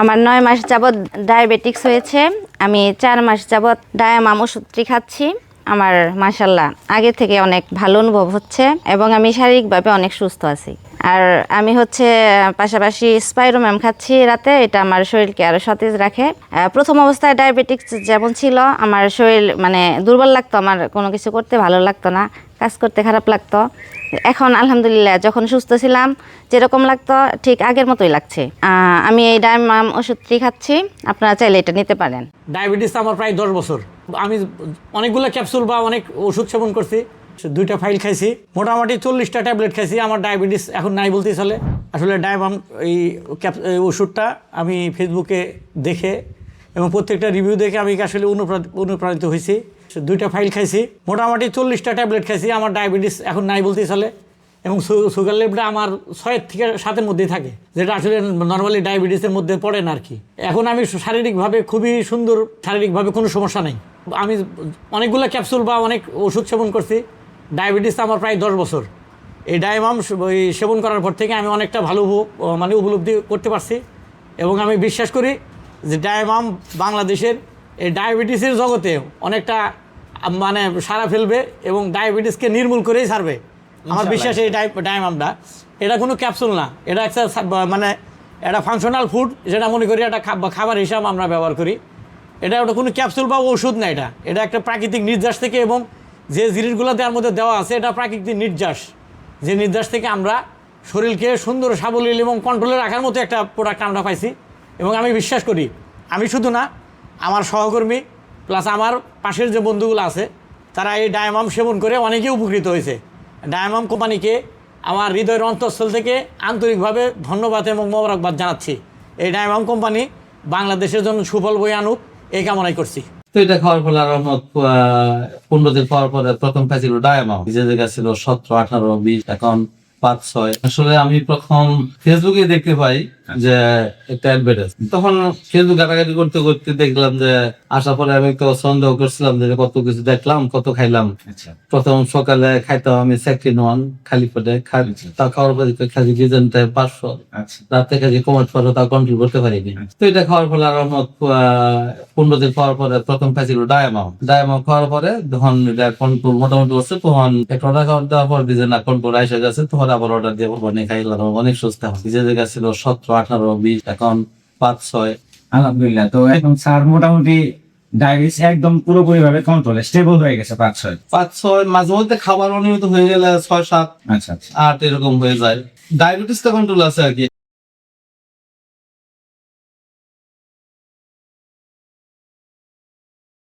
আমার 9 মাস যাবৎ ডায়াবেটিক্স হয়েছে। আমি 4 মাস যাবৎ ডায়ামাম ওষুধটি খাচ্ছি। আমার মাশাআল্লাহ আগে থেকে অনেক ভালো অনুভব হচ্ছে এবং আমি শারীরিকভাবে অনেক সুস্থ আছি। আর আমি পাশাপাশি স্পাইরোম্যাম খাচ্ছি রাতে। এটা আমার শরীরকে আরও সতেজ রাখে। প্রথম অবস্থায় ডায়াবেটিক্স যেমন ছিল, আমার শরীর দুর্বল লাগতো, আমার কোনো কিছু করতে ভালো লাগতো না, কাজ করতে খারাপ লাগতো। এখন আলহামদুলিল্লাহ যখন সুস্থ ছিলাম যেরকম লাগতো ঠিক আগের মতোই লাগছে। আমি এই ডায়ামাম ওষুধটি খাচ্ছি, আপনারা চাইলে এটা নিতে পারেন। ডায়াবেটিস আমার প্রায় 10 বছর। আমি অনেকগুলো ক্যাপসুল বা অনেক ওষুধ সেবন করছি, 2টা ফাইল খাইছি, মোটামুটি 40টা ট্যাবলেট খাইছি। আমার ডায়াবেটিস এখন নাই বলতেই চলে। আসলে ডায়ামাম এই ওষুধটা আমি ফেসবুকে দেখে এবং প্রত্যেকটা রিভিউ দেখে আমি আসলে অনুপ্রাণিত হয়েছি। 2টা ফাইল খাইছি, মোটামুটি 40টা ট্যাবলেট খাইছি। আমার ডায়াবেটিস এখন নাই বলতেই চলে এবং সুগার লেভেলটা আমার 6 থেকে 7-এর মধ্যেই থাকে, যেটা আসলে নর্মালি ডায়াবেটিসের মধ্যে পড়ে না আর কি। এখন আমি শারীরিকভাবে খুবই সুন্দর, শারীরিকভাবে কোনো সমস্যা নেই। আমি অনেকগুলো ক্যাপসুল বা অনেক ওষুধ সেবন করছি। ডায়াবেটিস আমার প্রায় 10 বছর। এই ডায়ামাম সেবন করার পর থেকে আমি অনেকটা ভালো উপলব্ধি করতে পারছি এবং আমি বিশ্বাস করি যে ডায়ামাম বাংলাদেশের এই ডায়াবেটিসের জগতে অনেকটা সাড়া ফেলবে এবং ডায়াবেটিসকে নির্মূল করেই ছাড়বে। আমার বিশ্বাস এই ডায়ামামটা এটা কোনো ক্যাপসুল না, এটা একটা একটা ফাংশনাল ফুড, যেটা মনে করি একটা খাবার হিসাব আমরা ব্যবহার করি। এটা ওটা কোনো ক্যাপসুল বা ওষুধ না, এটা একটা প্রাকৃতিক নির্যাস থেকে, এবং যে জিনিসগুলো দেওয়ার মধ্যে দেওয়া আছে এটা প্রাকৃতিক নির্যাস, যে নির্যাস থেকে আমরা শরীরকে সুন্দর সাবলীল এবং কন্ট্রোলে রাখার মতো একটা প্রোডাক্ট আমরা পাইছি। এবং আমি বিশ্বাস করি, আমি শুধু না, আমার সহকর্মী প্লাস আমার পাশের যে বন্ধুগুলো আছে তারা এই ডায়ামাম সেবন করে অনেকেই উপকৃত হয়েছে। ডায়ামাম কোম্পানিকে আমার হৃদয়ের অন্তঃস্থল থেকে আন্তরিকভাবে ধন্যবাদ এবং মোবারকবাদ জানাচ্ছি। এই ডায়ামাম কোম্পানি বাংলাদেশের জন্য সুফল বয়ে আনুক এই কামনাই করছি। তো এটা খাওয়ার ফলে আর 15 দিন খাওয়ার পরে প্রথম খাইছিল ডায়ামাম, নিজেদের কাছে ছিল 17, 18, 20, এখন 5, 6। আসলে আমি প্রথম ফেসবুকে দেখতে পাই যে একটা অ্যাডভার্টাইজ, তখন ফেসবুক ঘাটাঘাটি করতে করতে দেখলাম যে, আসার পরে আমি তো সন্দেহ করছিলাম যে কত কিছু দেখলাম, কত খাইলাম। প্রথম সকালে খাইতাম আমি সেকটিন 1 খালি পেটে, তা খাওয়ার পরে খালি ডিজাইনটায় 500, রাতে খালি কমার পরে তা কন্ট্রোল করতে পারিনি। তো এটা খাওয়ার ফলে আর 15 দিন খাওয়ার পরে প্রথম খাইছিল ডায়ামাম খাওয়ার পরে যখন এটা কন্ট্রোল মোটামুটি করছে, তখন একটা অর্ডার দেওয়ার পর ডিজাইন কন্ট্রোল এসে গেছে, তখন আবার অর্ডার দিয়ে খাইলাম, অনেক সুস্থ হয়। নিজেদের কাছে ছিল 17, 18, 20, এখন 5, 6। আলহামদুলিল্লাহ। তো এখন স্যার মোটামুটি ডায়াবেটিস একদম পুরোপুরি ভাবে কন্ট্রোলে স্টেবল হয়ে গেছে। 5, 6 মাঝে মধ্যে খাবার অনিয়মিত হয়ে গেলে 6, 7, 8 এরকম হয়ে যায়। ডায়াবেটিসটা কন্ট্রোল আছে আর কি।